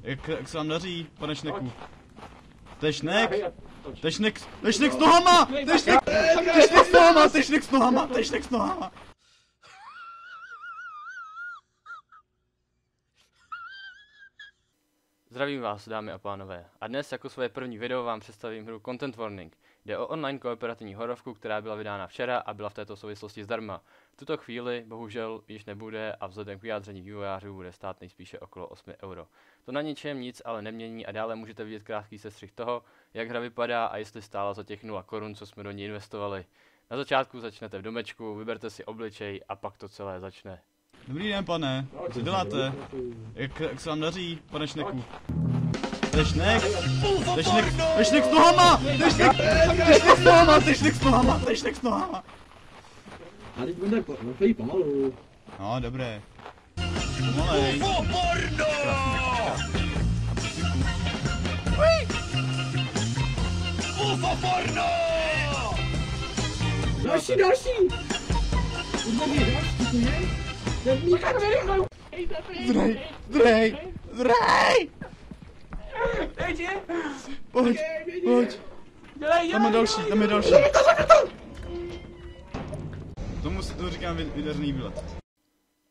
Jak se vám daří, pane Šneku? Tešnek? Tešnek s nohama! Tešnek s nohama! Tešnek s nohama! Tešnek s nohama! Zdravím vás, dámy a pánové, a dnes jako svoje první video vám představím hru Content Warning. Jde o online kooperativní horovku, která byla vydána včera a byla v této souvislosti zdarma. V tuto chvíli bohužel již nebude a vzhledem k vyjádření vývojářů bude stát nejspíše okolo 8 euro. To na ničem nic ale nemění a dále můžete vidět krátký sestřih toho, jak hra vypadá a jestli stála za těch 0 korun, co jsme do ní investovali. Na začátku začnete v domečku, vyberte si obličej a pak to celé začne. Dobrý den, pane. Co děláte? Jak se vám daří, pane Šneku? Tešnek s nohama! Tešnek s nohama! Tešnek s nohama! Tešnek s nohama! A teď bude pomalu. No, dobré. Pomalej. Další! Zdrej! Pojď! Tam je další. Tomu říkám vydařený výlet.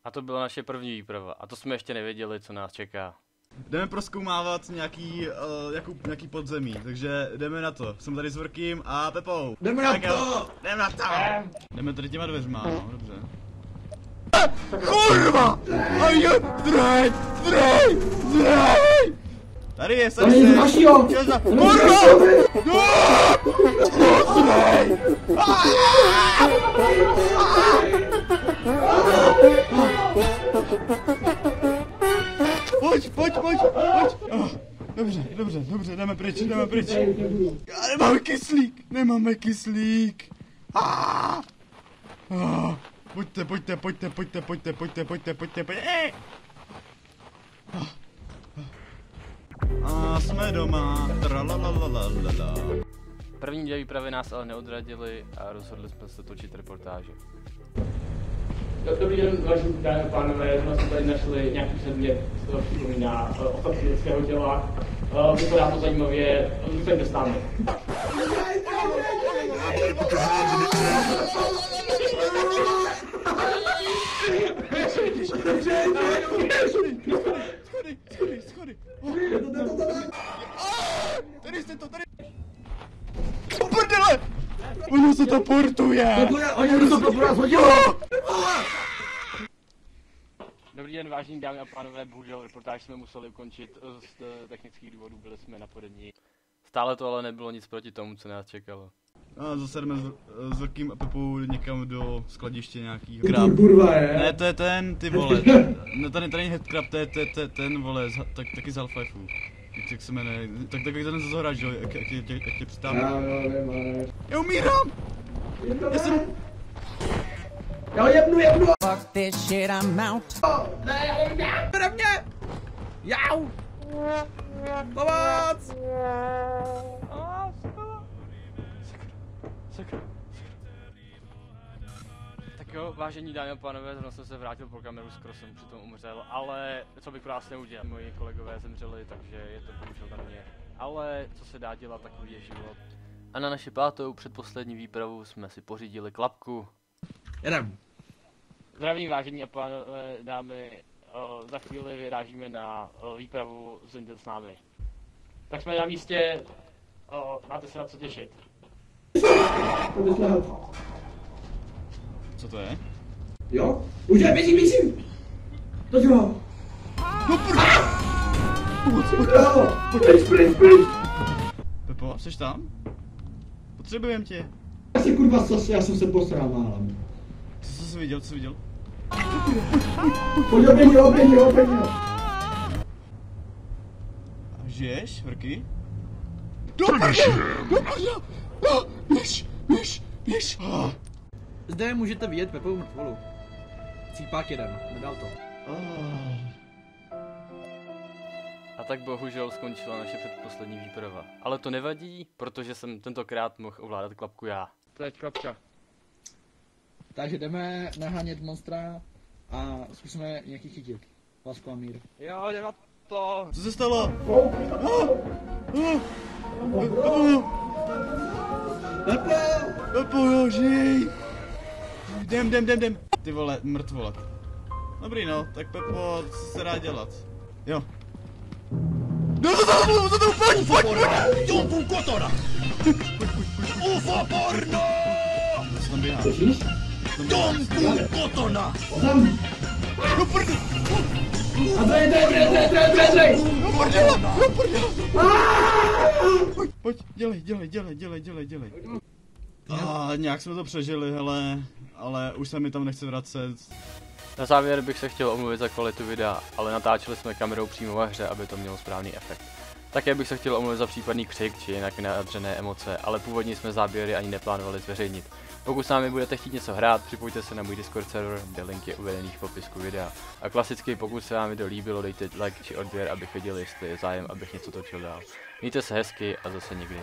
A to byla naše první výprava a to jsme ještě nevěděli, co nás čeká. Jdeme prozkoumávat nějaký podzemí, takže jdeme na to. Jsem tady s Vrkým a Pepou. Jdeme na to! Jdeme tady těma dveřma, no, dobře. Kurva! Zdrej! Tady je, tady se! Našího! Kurva! Zdrej! Pojď! Dobře, jdeme pryč. Já nemáme kyslík. Pojďte. A jsme doma. Tralalalala. První dvě výpravy nás ale neodradily a rozhodli jsme se točit reportáže. Dobrý den, vážení dámy a pánové, jsme se tady našli nějaký předmět, co to připomíná ostatky lidského těla. Vypadá to zajímavě, zůstaňte s námi. Schody. Tady jste to, tady. O prdele! Ono se to portuje! Oni to pro nás hodilo! Dobrý den, vážení dámy a pánové, bohužel reportáž jsme museli ukončit z technických důvodů, byli jsme napadeni. Stále to ale nebylo nic proti tomu, co nás čekalo. A zase jdeme s Vrkým a Pepou někam do skladiště nějakýho. Kurva je? Ne, to je ten, ty vole. No tady není headcrab, to je ten vole, taky z Half-Lifeu. Jak se jmenuje, tak takový ten z hora, že jo, jak tě přitáhne. Já umírám! Já jebnu! Fuck this shit, I'm out. Bere mě! Jau! Pomoc! Sakra. Tak jo, vážení dámy a pánové, zrovna jsem se vrátil po kameru, skoro jsem přitom umřel, ale co bych pro vás neudělal. Moji kolegové zemřeli, takže je to bohužel na mě. Ale co se dá dělat, takový je život. A na naši pátou předposlední výpravu jsme si pořídili klapku. Jedem. Zdravím, vážení a pánové, dámy, za chvíli vyrážíme na výpravu Zůstaňte s námi. Tak jsme na místě, máte se na co těšit. Co to je? Jo? Už je, běžím! To jo! Pryč! Pepo, jsi tam? Potřebujem tě. Asi kurva sos, já jsem se posral málem. Co jsi viděl? Pojď oběť! Žiješ, Vrky? Běž! Zde můžete vidět Pepovou mrtvolu. Cípák jeden, nedal to. A tak bohužel skončila naše předposlední výprava. Ale to nevadí, protože jsem tentokrát mohl ovládat klapku já. To je klapka. Takže jdeme nahánět monstra a zkusíme nějaký chytit. Lásku a mír. Jo, jdeme. Co se stalo? Pepo, jo, žij! Jdem. Ty vole, mrtvolet. Dobrý no, tak Pepo, co se dá dělat? Jo. No za to, pojď! Jumpu kotona! UFO porno! Co tam běhá? Jumpu kotona! No prdě! A dej! Pojď, dělej. Nějak jsme to přežili, hele, ale už se mi tam nechce vracet. Na závěr bych se chtěl omluvit za kvalitu videa, ale natáčeli jsme kamerou přímo ve hře, aby to mělo správný efekt. Také bych se chtěl omluvit za případný křik či jinak vyjádřené emoce, ale původně jsme záběry ani neplánovali zveřejnit. Pokud s námi budete chtít něco hrát, připojte se na můj Discord server, kde link je uvedený v popisku videa. A klasicky, pokud se vám video líbilo, dejte like či odběr, abych věděl, jestli je zájem, abych něco točil dál. Mějte se hezky a zase někdy.